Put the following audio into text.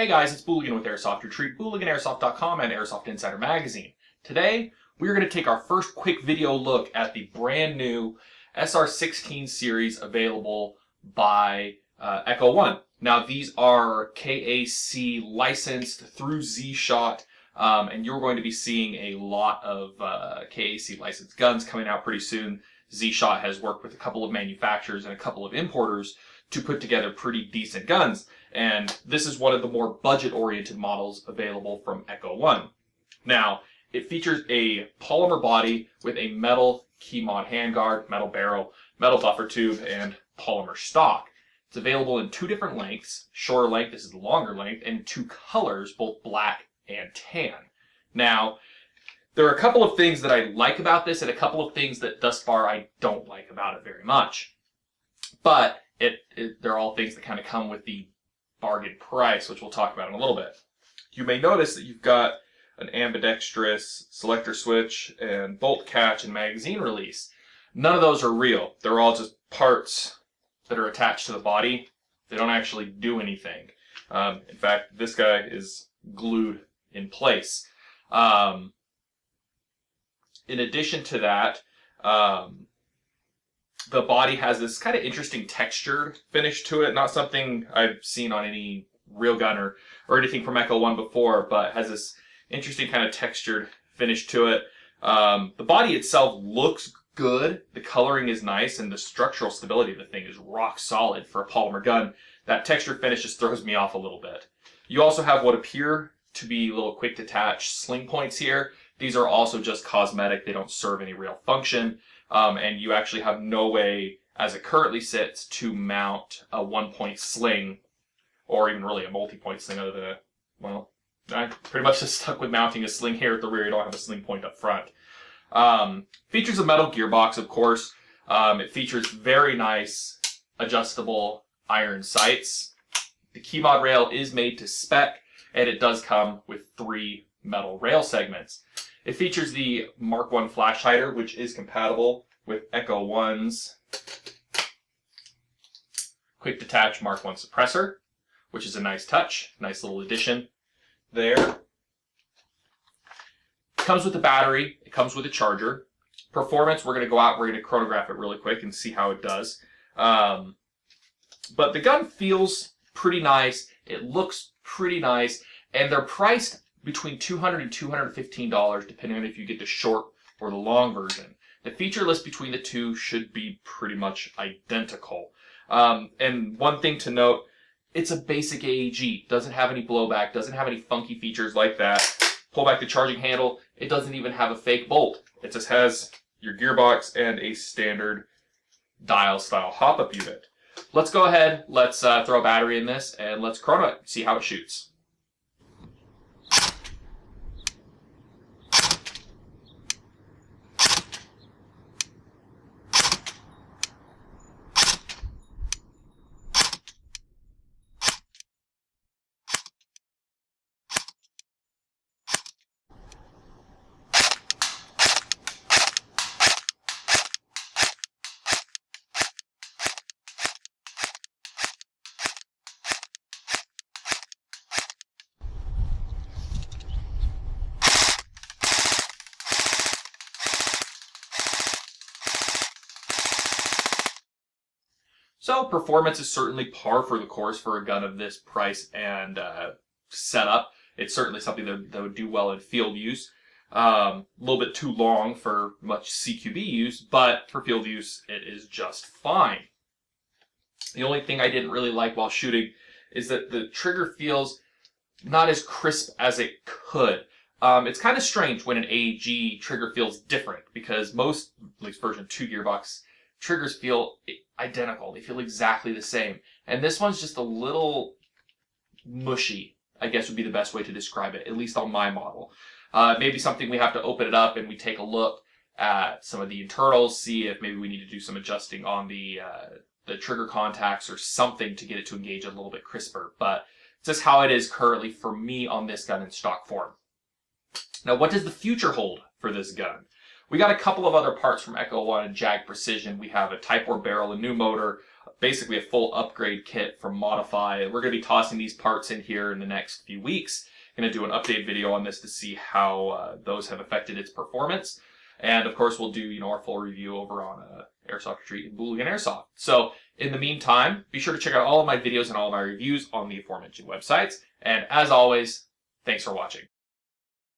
Hey guys, it's Booligan with Airsoft. Retrieve BooliganAirsoft.com and Airsoft Insider Magazine. Today, we're going to take our first quick video look at the brand new SR16 series available by Echo One. Now, these are KAC licensed through Z-Shot, and you're going to be seeing a lot of KAC licensed guns coming out pretty soon. Z-Shot has worked with a couple of manufacturers and a couple of importers to put together pretty decent guns. And this is one of the more budget-oriented models available from Echo One. Now, it features a polymer body with a metal Keymod handguard, metal barrel, metal buffer tube, and polymer stock. It's available in two different lengths, shorter length, this is the longer length, and two colors, both black and tan. Now, there are a couple of things that I like about this and a couple of things that thus far I don't like about it very much. But they're all things that kind of come with the bargain price, which we'll talk about in a little bit. You may notice that you've got an ambidextrous selector switch and bolt catch and magazine release. None of those are real. They're all just parts that are attached to the body. They don't actually do anything. In fact, this guy is glued in place. In addition to that, the body has this kind of interesting textured finish to it. Not something I've seen on any real gun or anything from Echo One before, but has this interesting kind of textured finish to it. The body itself looks good. The coloring is nice, and the structural stability of the thing is rock solid for a polymer gun. That textured finish just throws me off a little bit. You also have what appear to be little quick detach sling points here. These are also just cosmetic. They don't serve any real function. And you actually have no way, as it currently sits, to mount a one-point sling, or even really a multi-point sling other than well, I'm pretty much just stuck with mounting a sling here at the rear. You don't have a sling point up front. Features a metal gearbox, of course. It features very nice adjustable iron sights. The Keymod rail is made to spec, and it does come with 3 metal rail segments. It features the Mark 1 flash hider, which is compatible with Echo One's quick detach Mark 1 suppressor, which is a nice touch, nice little addition there. It comes with a battery, it comes with a charger. Performance, we're going to go out, we're going to chronograph it really quick and see how it does. But the gun feels pretty nice, it looks pretty nice, and they're priced between $200 and $215, depending on if you get the short or the long version. The feature list between the two should be pretty much identical. And one thing to note, it's a basic AEG. Doesn't have any blowback, doesn't have any funky features like that. Pull back the charging handle, it doesn't even have a fake bolt. It just has your gearbox and a standard dial-style hop-up unit. Let's go ahead, let's throw a battery in this, and let's chrono it, see how it shoots. So performance is certainly par for the course for a gun of this price and setup. It's certainly something that would do well in field use. A little bit too long for much CQB use, but for field use, it is just fine. The only thing I didn't really like while shooting is that the trigger feels not as crisp as it could. It's kind of strange when an AEG trigger feels different, because most, at least version 2 gearbox, triggers feel identical. They feel exactly the same. And this one's just a little mushy, I guess would be the best way to describe it, at least on my model. Maybe something we have to open it up and we take a look at some of the internals, see if maybe we need to do some adjusting on the trigger contacts or something to get it to engage a little bit crisper. But it's just how it is currently for me on this gun in stock form. Now, what does the future hold for this gun? We got a couple of other parts from Echo One and Jag Precision. We have a Type 4 barrel, a new motor, basically a full upgrade kit from Modify. We're going to be tossing these parts in here in the next few weeks. Going to do an update video on this to see how those have affected its performance. And of course, we'll do our full review over on Airsoft Retreat and Booligan Airsoft. So in the meantime, be sure to check out all of my videos and all of my reviews on the aforementioned websites. And as always, thanks for watching.